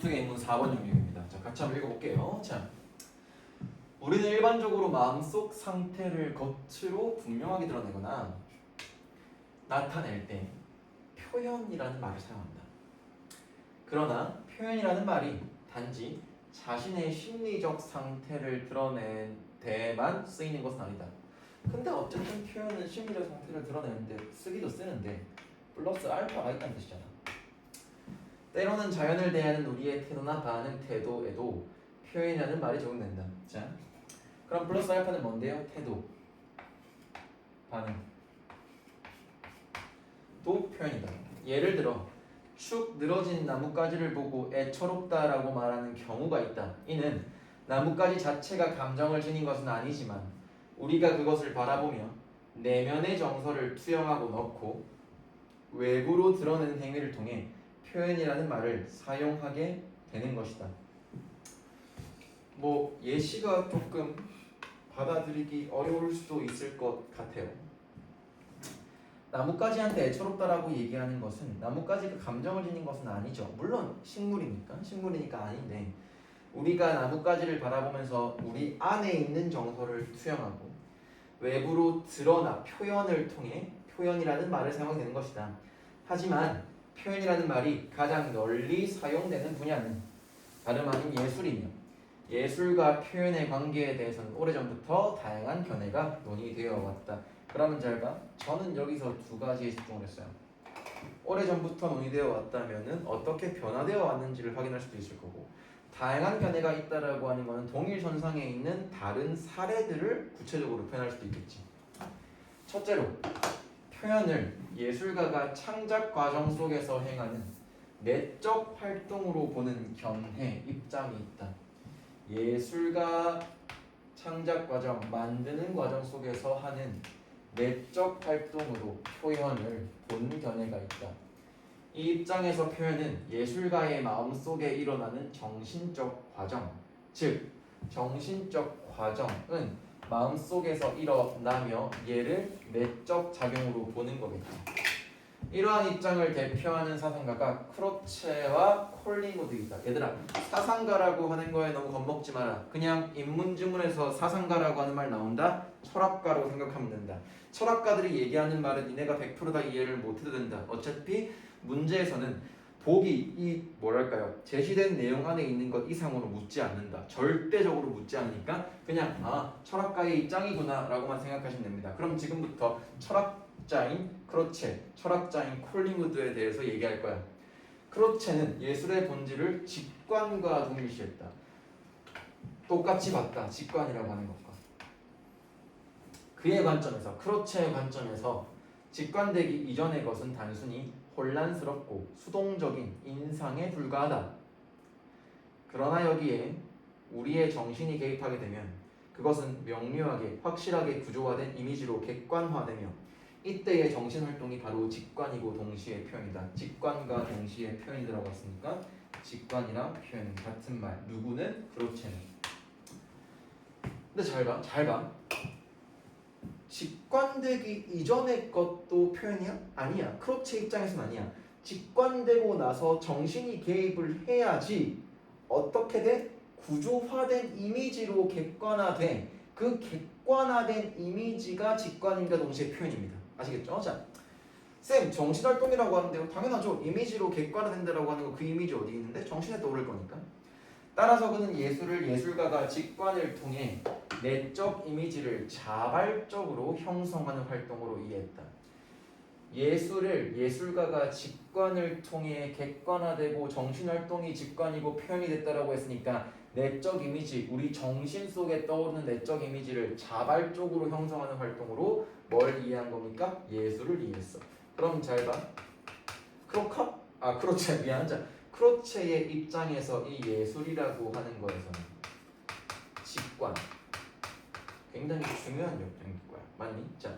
노트의 인문 4번 영역입니다. 자, 같이 한번 읽어볼게요. 자, 우리는 일반적으로 마음속 상태를 겉으로 분명하게 드러내거나 나타낼 때 표현이라는 말을 사용한다. 그러나 표현이라는 말이 단지 자신의 심리적 상태를 드러낸 데만 쓰이는 것은 아니다. 근데 어쨌든 표현은 심리적 상태를 드러내는데 쓰기도 쓰는데 플러스 알파가 있다는 뜻이잖아. 때로는 자연을 대하는 우리의 태도나 반응 태도에도 표현이라는 말이 적용된다. 자, 그럼 플러스 알파는 뭔데요? 태도, 반응, 또 표현이다. 예를 들어 축 늘어진 나뭇가지를 보고 애처롭다라고 말하는 경우가 있다. 이는 나뭇가지 자체가 감정을 지닌 것은 아니지만 우리가 그것을 바라보며 내면의 정서를 투영하고 넣고 외부로 드러내는 행위를 통해 표현이라는 말을 사용하게 되는 것이다. 뭐 예시가 조금 받아들이기 어려울 수도 있을 것 같아요. 나뭇가지한테 애처롭다라고 얘기하는 것은 나뭇가지가 감정을 지닌 것은 아니죠. 물론 식물이니까 아닌데 우리가 나뭇가지를 바라보면서 우리 안에 있는 정서를 투영하고 외부로 드러나 표현을 통해 표현이라는 말을 사용하게 되는 것이다. 하지만 표현이라는 말이 가장 널리 사용되는 분야는 다름 아닌 예술이며 예술과 표현의 관계에 대해서는 오래전부터 다양한 견해가 논의되어 왔다. 그러면 잘 봐. 저는 여기서 두 가지에 집중을 했어요. 오래전부터 논의되어 왔다면은 어떻게 변화되어 왔는지를 확인할 수도 있을 거고, 다양한 견해가 있다라고 하는 것은 동일선상에 있는 다른 사례들을 구체적으로 표현할 수도 있겠지. 첫째로 표현을 예술가가 창작 과정 속에서 행하는 내적 활동으로 보는 견해, 입장이 있다. 예술가 창작 과정, 만드는 과정 속에서 하는 내적 활동으로 표현을 본 견해가 있다. 이 입장에서 표현은 예술가의 마음속에 일어나는 정신적 과정, 즉 정신적 과정은 마음속에서 일어나며 얘를 내적 작용으로 보는 거겠죠. 이러한 입장을 대표하는 사상가가 크로체와 콜링우드이다. 얘들아, 사상가라고 하는 거에 너무 겁먹지 마라. 그냥 인문지문에서 사상가라고 하는 말 나온다? 철학가로 생각하면 된다. 철학가들이 얘기하는 말은 니네가 100% 다 이해를 못해도 된다. 어차피 문제에서는 복이 이 뭐랄까요, 제시된 내용 안에 있는 것 이상으로 묻지 않는다. 절대적으로 묻지 않으니까 그냥 철학가의 입장이구나 라고만 생각하시면 됩니다. 그럼 지금부터 철학자인 크로체, 철학자인 콜링우드에 대해서 얘기할 거야. 크로체는 예술의 본질을 직관과 동일시했다. 똑같이 봤다. 직관이라고 하는 것과. 그의 관점에서, 크로체의 관점에서 직관되기 이전의 것은 단순히 혼란스럽고 수동적인 인상에 불과하다. 그러나 여기에 우리의 정신이 개입하게 되면 그것은 명료하게 확실하게 구조화된 이미지로 객관화되며 이때의 정신활동이 바로 직관이고 동시에 표현이다. 직관과 동시에 표현이 들어갔으니까 직관이랑 표현은 같은 말. 누구는? 크로체는. 근데 잘 봐. 직관되기 이전의 것도 표현이야? 아니야. 크로체 입장에서는 아니야. 직관되고 나서 정신이 개입을 해야지 어떻게 돼? 구조화된 이미지로 객관화돼. 그 객관화된 이미지가 직관임과 동시에 표현입니다. 아시겠죠? 자, 쌤, 정신활동이라고 하는데요. 당연하죠. 이미지로 객관화된다라고 하는 거, 그 이미지 어디 있는데? 정신에 떠오를 거니까. 따라서 그는 예술가가 직관을 통해 내적 이미지를 자발적으로 형성하는 활동으로 이해했다. 예술가가 직관을 통해 객관화되고 정신활동이 직관이고 표현이 됐다라고 했으니까 내적 이미지, 우리 정신 속에 떠오르는 내적 이미지를 자발적으로 형성하는 활동으로 뭘 이해한 겁니까? 예술을 이해했어. 그럼 잘 봐. 크로체, 미안하자. 크로체의 입장에서 이 예술이라고 하는 거에서는 직관, 굉장히 중요한 역량일 거야. 맞니? 자,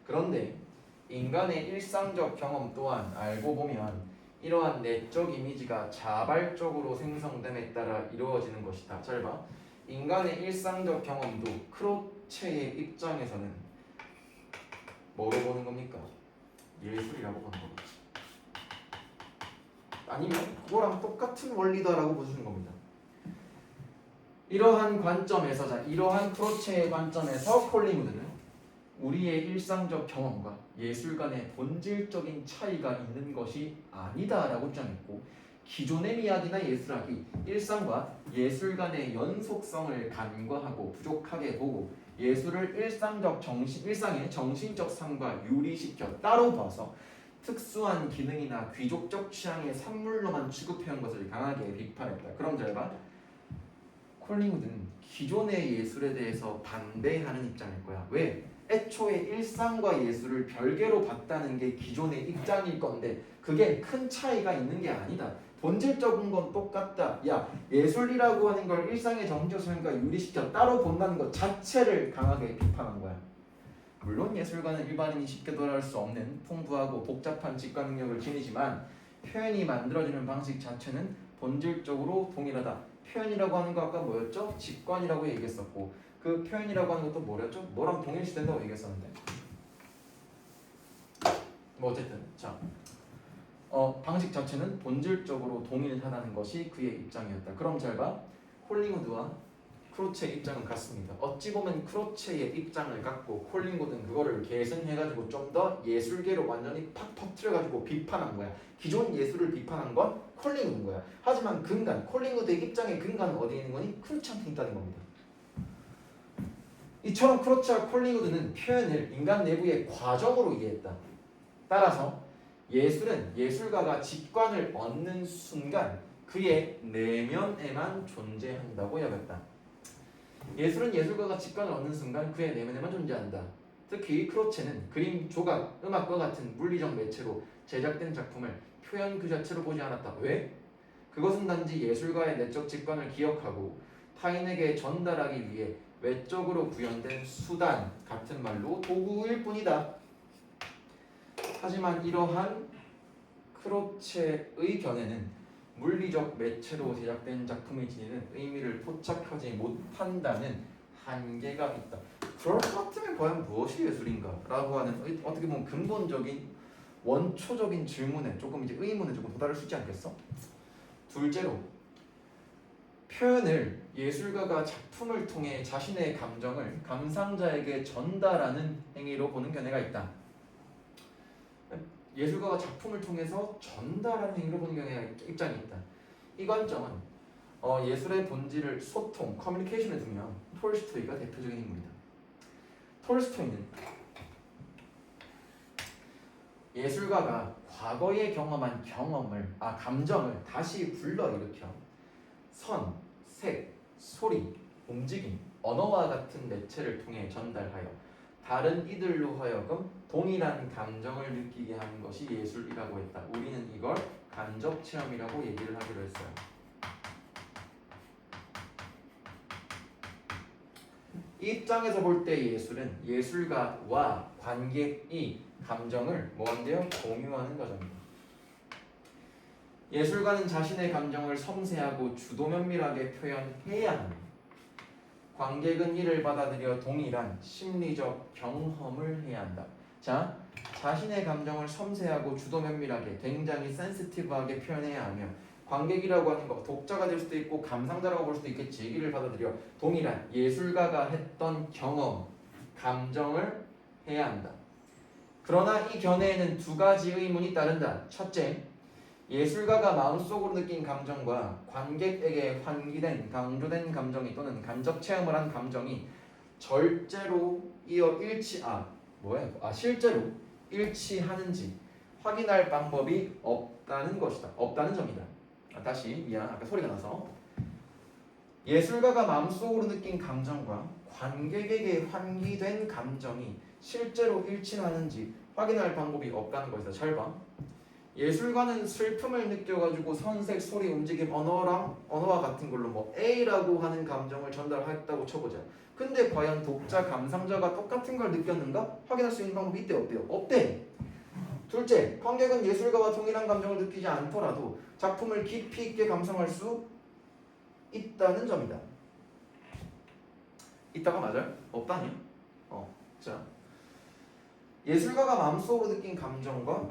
그런데 인간의 일상적 경험 또한 알고 보면 이러한 내적 이미지가 자발적으로 생성됨에 따라 이루어지는 것이다. 잘 봐. 인간의 일상적 경험도 크로체의 입장에서는 뭐로 보는 겁니까? 예술이라고 보는 거겠지. 아니면 그거랑 똑같은 원리다라고 보시는 겁니다. 이러한 관점에서 이러한 크로체의 관점에서 콜링우드는 우리의 일상적 경험과 예술 간의 본질적인 차이가 있는 것이 아니다라고 주장했고, 기존의 미학이나 예술학이 일상과 예술 간의 연속성을 간과하고 부족하게 보고 예술을 일상의 정신적 삶과 유리시켜 따로 봐서 특수한 기능이나 귀족적 취향의 산물로만 취급해온 것을 강하게 비판했다. 그럼 잘 봐. 콜링우드는 기존의 예술에 대해서 반대하는 입장일 거야. 왜? 애초에 일상과 예술을 별개로 봤다는 게 기존의 입장일 건데 그게 큰 차이가 있는 게 아니다. 본질적인 건 똑같다. 야, 예술이라고 하는 걸 일상의 정신적 삶과 유리시켜 따로 본다는 것 자체를 강하게 비판한 거야. 물론 예술가는 일반인이 쉽게 도달할 수 없는 풍부하고 복잡한 직관 능력을 지니지만 표현이 만들어지는 방식 자체는 본질적으로 동일하다. 표현이라고 하는 거 아까 뭐였죠? 직관이라고 얘기했었고, 그 표현이라고 하는 것도 뭐였죠? 뭐랑 동일시된다고 얘기했었는데, 뭐 어쨌든 자, 방식 자체는 본질적으로 동일하다는 것이 그의 입장이었다. 그럼 잘 봐. 콜링우드와 크로체의 입장은 같습니다. 어찌 보면 크로체의 입장을 갖고 콜링우드는 그거를 계승해가지고 좀 더 예술계로 완전히 팍 터트려가지고 비판한 거야. 기존 예술을 비판한 건 콜링우드인 거야. 하지만 근간, 콜링우드의 입장의 근간은 어디에 있는 거니? 크로체한테 있다는 겁니다. 이처럼 크로체와 콜링우드는 표현을 인간 내부의 과정으로 이해했다. 따라서 예술은 예술가가 직관을 얻는 순간 그의 내면에만 존재한다고 여겼다. 예술은 예술가가 직관을 얻는 순간 그의 내면에만 존재한다. 특히 크로체는 그림, 조각, 음악과 같은 물리적 매체로 제작된 작품을 표현 그 자체로 보지 않았다. 왜? 그것은 단지 예술가의 내적 직관을 기억하고 타인에게 전달하기 위해 외적으로 구현된 수단, 같은 말로 도구일 뿐이다. 하지만 이러한 크로체의 견해는 물리적 매체로 제작된 작품이 지니는 의미를 포착하지 못한다는 한계가 있다. 그럴 것 같으면 과연 무엇이 예술인가? 라고 하는 어떻게 보면 근본적인 원초적인 질문에 조금 이제 의문에 조금 도달할 수 있지 않겠어? 둘째로 표현을 예술가가 작품을 통해 자신의 감정을 감상자에게 전달하는 행위로 보는 견해가 있다. 예술가가 작품을 통해서 전달하는 행위로 보는 견해가 입장이 있다. 이 관점은 예술의 본질을 소통, 커뮤니케이션에 두면 톨스토이가 대표적인 인물이다. 톨스토이는 예술가가 과거에 경험한 감정을 다시 불러일으켜 선, 색, 소리, 움직임, 언어와 같은 매체를 통해 전달하여 다른 이들로 하여금 동일한 감정을 느끼게 하는 것이 예술이라고 했다. 우리는 이걸 간접 체험이라고 얘기를 하기로 했어요. 이 입장에서 볼 때 예술은 예술가와 관객이 감정을 뭐한대요? 공유하는 과정입니다. 예술가는 자신의 감정을 섬세하고 주도 면밀하게 표현해야 합니다. 관객은 이를 받아들여 동일한 심리적 경험을 해야 한다. 자, 자신의 감정을 섬세하고 주도 면밀하게 굉장히 센시티브하게 표현해야 하며 관객이라고 하는 거 독자가 될 수도 있고 감상자라고 볼 수도 있겠지. 이를 받아들여 동일한 예술가가 했던 경험, 감정을 해야 한다. 그러나 이 견해에는 두 가지 의문이 따른다. 첫째, 예술가가 마음속으로 느낀 감정과 관객에게 환기된 강조된 감정이 또는 간접 체험을 한 감정이 실제로 일치하는지 확인할 방법이 없다는 것이다. 없다는 점이다. 아까 소리가 나서 예술가가 마음속으로 느낀 감정과 관객에게 환기된 감정이 실제로 일치하는지 확인할 방법이 없다는 것이다. 잘 봐. 예술가는 슬픔을 느껴가지고 선색, 소리, 움직임, 언어와 같은 걸로 뭐 A라고 하는 감정을 전달했다고 쳐보자. 근데 과연 독자, 감상자가 똑같은 걸 느꼈는가? 확인할 수 있는 방법이 있대, 없대요? 없대. 둘째, 관객은 예술가와 동일한 감정을 느끼지 않더라도 작품을 깊이 있게 감상할 수 있다는 점이다. 있다가 맞아요? 없다니? 자, 예술가가 마음속으로 느낀 감정과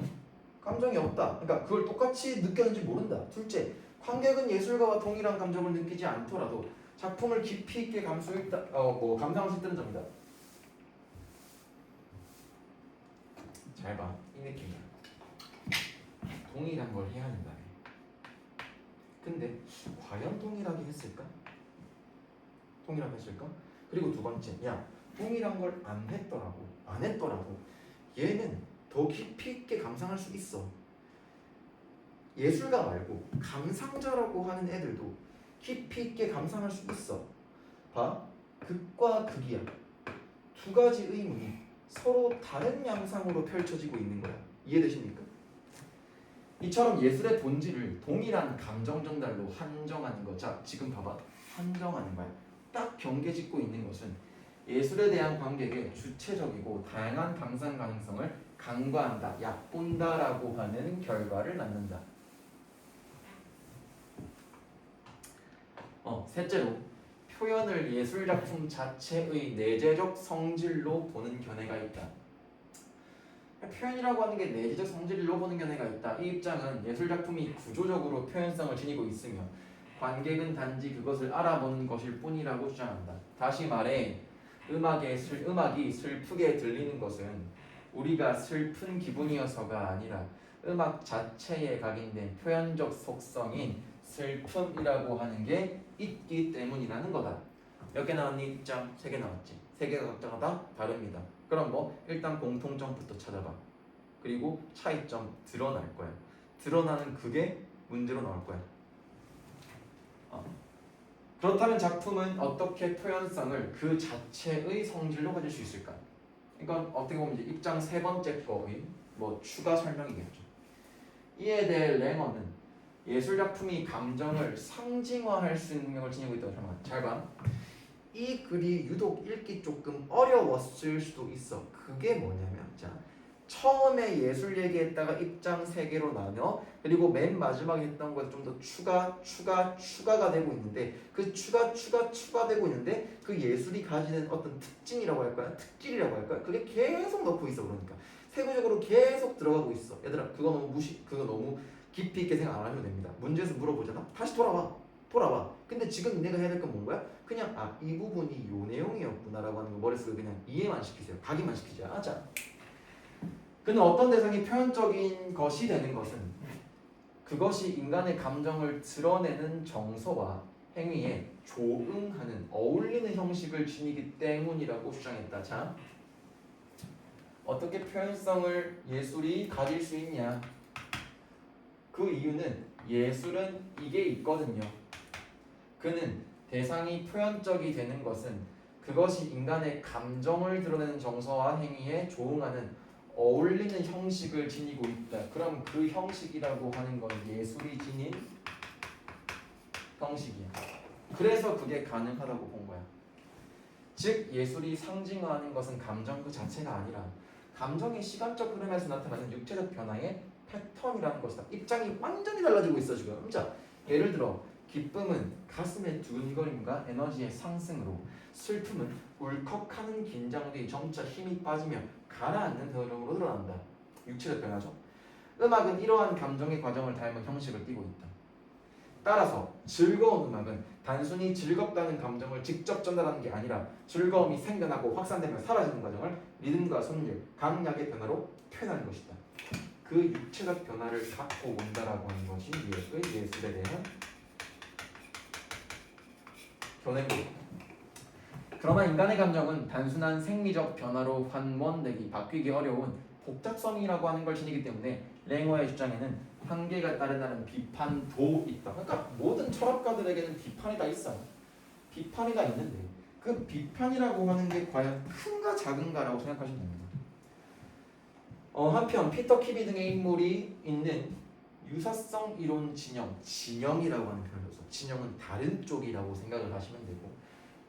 감정이 없다. 그러니까 그걸 똑같이 느꼈는지 모른다. 둘째, 관객은 예술가와 동일한 감정을 느끼지 않더라도 작품을 깊이 있게 감상할 수 있다는 점이다. 잘 봐. 이 느낌이야. 동일한 걸 해야 한다네. 근데 과연 동일하게 했을까? 동일하게 했을까? 그리고 두 번째, 야, 동일한 걸 안 했더라도 얘는 더 깊이 있게 감상할 수 있어. 예술가 말고 감상자라고 하는 애들도 깊이 있게 감상할 수 있어. 봐, 극과 극이야. 두 가지 의문이 서로 다른 양상으로 펼쳐지고 있는 거야. 이해되십니까? 이처럼 예술의 본질을 동일한 감정 전달로 한정하는 거. 자, 지금 봐봐. 한정하는 거야. 딱 경계짓고 있는 것은 예술에 대한 관객의 주체적이고 다양한 감상 가능성을 간과한다, 얕본다라고 하는 결과를 낳는다. 셋째로, 표현을 예술작품 자체의 내재적 성질로 보는 견해가 있다. 표현이라고 하는 게 내재적 성질로 보는 견해가 있다. 이 입장은 예술작품이 구조적으로 표현성을 지니고 있으며 관객은 단지 그것을 알아보는 것일 뿐이라고 주장한다. 다시 말해 음악이 슬프게 들리는 것은 우리가 슬픈 기분이어서가 아니라 음악 자체에 각인된 표현적 속성인 슬픔이라고 하는 게 있기 때문이라는 거다. 몇 개 나왔니? 입장 3개 나왔지. 3개가 각자가 다 다릅니다. 그럼 일단 공통점부터 찾아봐. 그리고 차이점 드러날 거야. 드러나는 그게 문제로 나올 거야. 그렇다면 작품은 어떻게 표현성을 그 자체의 성질로 가질 수 있을까? 이건 어떻게 보면 이제 입장 3번째 거의 추가 설명이겠죠. 이에 대해 랭어는 예술작품이 감정을 상징화할 수 있는 능력을 지니고 있다고 설명한다. 잘 봐. 이 글이 유독 읽기 조금 어려웠을 수도 있어. 그게 뭐냐면, 자, 처음에 예술 얘기했다가 입장 3개로 나눠, 그리고 맨 마지막에 했던 거에 좀 더 추가가 되고 있는데, 그 추가되고 있는데 그 예술이 가지는 어떤 특징이라고 할까요? 특질이라고 할까요? 그게 계속 넣고 있어. 그러니까 세부적으로 계속 들어가고 있어. 얘들아, 그거 너무 깊이 있게 생각 안 하셔도 됩니다. 문제에서 물어보잖아. 다시 돌아와. 근데 지금 내가 해야 될 건 뭔가요? 그냥 이 부분이 요 내용이었구나라고 하는 거 머릿속에 그냥 이해만 시키세요. 각인만 시키자. 자, 그는 어떤 대상이 표현적인 것이 되는 것은 그것이 인간의 감정을 드러내는 정서와 행위에 조응하는 어울리는 형식을 지니기 때문이라고 주장했다. 자, 어떻게 표현성을 예술이 가질 수 있냐? 그 이유는 예술은 이게 있거든요. 그는 대상이 표현적이 되는 것은 그것이 인간의 감정을 드러내는 정서와 행위에 조응하는 어울리는 형식을 지니고 있다. 그럼 그 형식이라고 하는 건 예술이 지닌 형식이야. 그래서 그게 가능하다고 본 거야. 즉 예술이 상징화하는 것은 감정 그 자체가 아니라 감정의 시간적 흐름에서 나타나는 육체적 변화의 패턴이라는 것이다. 입장이 완전히 달라지고 있어 지금. 자, 예를 들어 기쁨은 가슴의 두근거림과 에너지의 상승으로, 슬픔은 울컥하는 긴장 뒤 점차 힘이 빠지며 가라앉는 흐름으로 드러난다. 육체적 변화죠. 음악은 이러한 감정의 과정을 닮은 형식을 띠고 있다. 따라서 즐거운 음악은 단순히 즐겁다는 감정을 직접 전달하는 게 아니라 즐거움이 생겨나고 확산되며 사라지는 과정을 리듬과 손율, 강약의 변화로 표현하는 것이다. 그 육체적 변화를 갖고 온다라고 하는 것이 예술에 대한 견해입니다. 그러나 인간의 감정은 단순한 생리적 변화로 환원되기, 바뀌기 어려운 복잡성이라고 하는 걸 지니기 때문에 랭어의 주장에는 한계가 따른다는 비판도 있다. 그러니까 모든 철학가들에게는 비판이 다 있어요. 비판이 다 있는데 그 비판이라고 하는 게 과연 큰가 작은가라고 생각하시면 됩니다. 한편 피터 키비 등의 인물이 있는 유사성 이론 진영이라고 하는 표현을 써서 진영은 다른 쪽이라고 생각을 하시면 되고,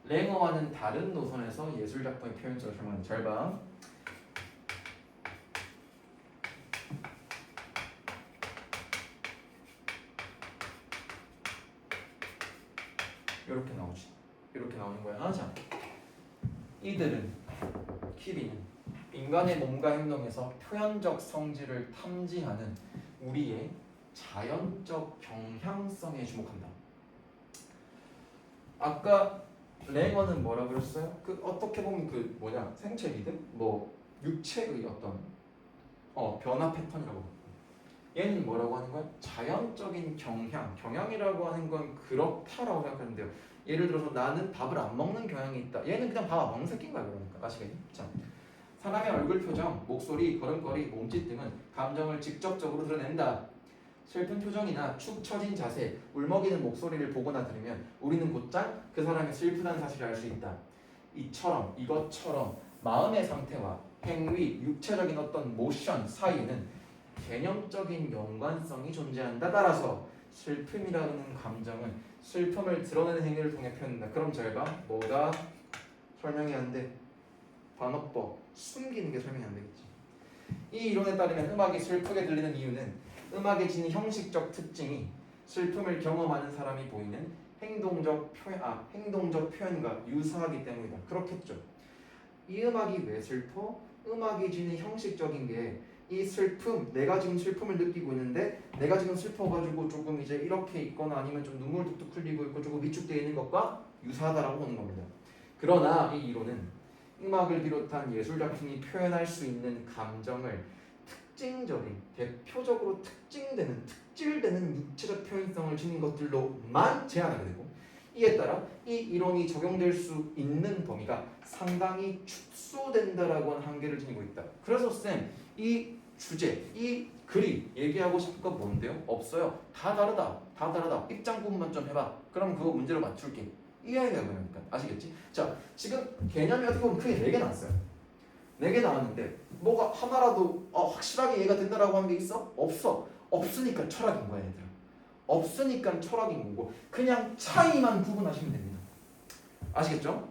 랭어와는 다른 노선에서 예술작품의 표현적을 설명하는. 잘 봐. 이렇게 나오지. 이렇게 나오는 거야. 자, 이들은 키비는 인간의 몸과 행동에서 표현적 성질을 탐지하는 우리의 자연적 경향성에 주목한다. 아까 랭어는 뭐라 그랬어요? 그 어떻게 보면 그 뭐냐 생체 리듬, 뭐 육체의 어떤 변화 패턴이라고. 얘는 뭐라고 하는 거야? 자연적인 경향이라고 하는 건 그렇다라고 생각하는데요. 예를 들어서 나는 밥을 안 먹는 경향이 있다. 얘는 그냥 밥 안 먹는 새끼인 거야 그러니까. 아시겠니? 자, 사람의 얼굴 표정, 목소리, 걸음걸이, 몸짓 등은 감정을 직접적으로 드러낸다. 슬픈 표정이나 축 처진 자세, 울먹이는 목소리를 보거나 들으면 우리는 곧장 그 사람이 슬프다는 사실을 알 수 있다. 이것처럼 마음의 상태와 행위, 육체적인 어떤 모션 사이에는 개념적인 연관성이 존재한다. 따라서 슬픔이라는 감정은 슬픔을 드러내는 행위를 통해 표현된다. 그럼 잘 봐. 뭐가 설명이 안 돼? 반어법. 숨기는 게 설명이 안 되겠지. 이 이론에 따르면 음악이 슬프게 들리는 이유는 음악에 지닌 형식적 특징이 슬픔을 경험하는 사람이 보이는 행동적 표현과 유사하기 때문이다. 그렇겠죠. 이 음악이 왜 슬퍼? 음악이 지닌 형식적인 게 이 슬픔, 내가 지금 슬픔을 느끼고 있는데 내가 지금 슬퍼가지고 조금 이제 이렇게 있거나 아니면 좀 눈물 뚝뚝 흘리고 있고 조금 위축되어 있는 것과 유사하다라고 보는 겁니다. 그러나 이 이론은 음악을 비롯한 예술 작품이 표현할 수 있는 감정을 특징적인, 대표적으로 특질되는 육체적 표현성을 지닌 것들로만 제한하게 되고, 이에 따라 이 이론이 적용될 수 있는 범위가 상당히 축소된다라고 하는 한계를 지니고 있다. 그래서 쌤, 이 주제, 이 글이 얘기하고 싶은 건 뭔데요? 없어요. 다 다르다. 입장 구분만 좀 해봐. 그럼 그거 문제로 맞출게. 이 이야기가 그러니까. 아시겠지? 자, 지금 개념이 어떻게 보면 크게 4개 나왔어요. 4개 나왔는데 뭐가 하나라도 확실하게 이해가 된다라고 하는 게 있어? 없어. 없으니까 철학인 거야, 얘들아. 없으니까 철학인 거고 그냥 차이만 구분하시면 됩니다. 아시겠죠?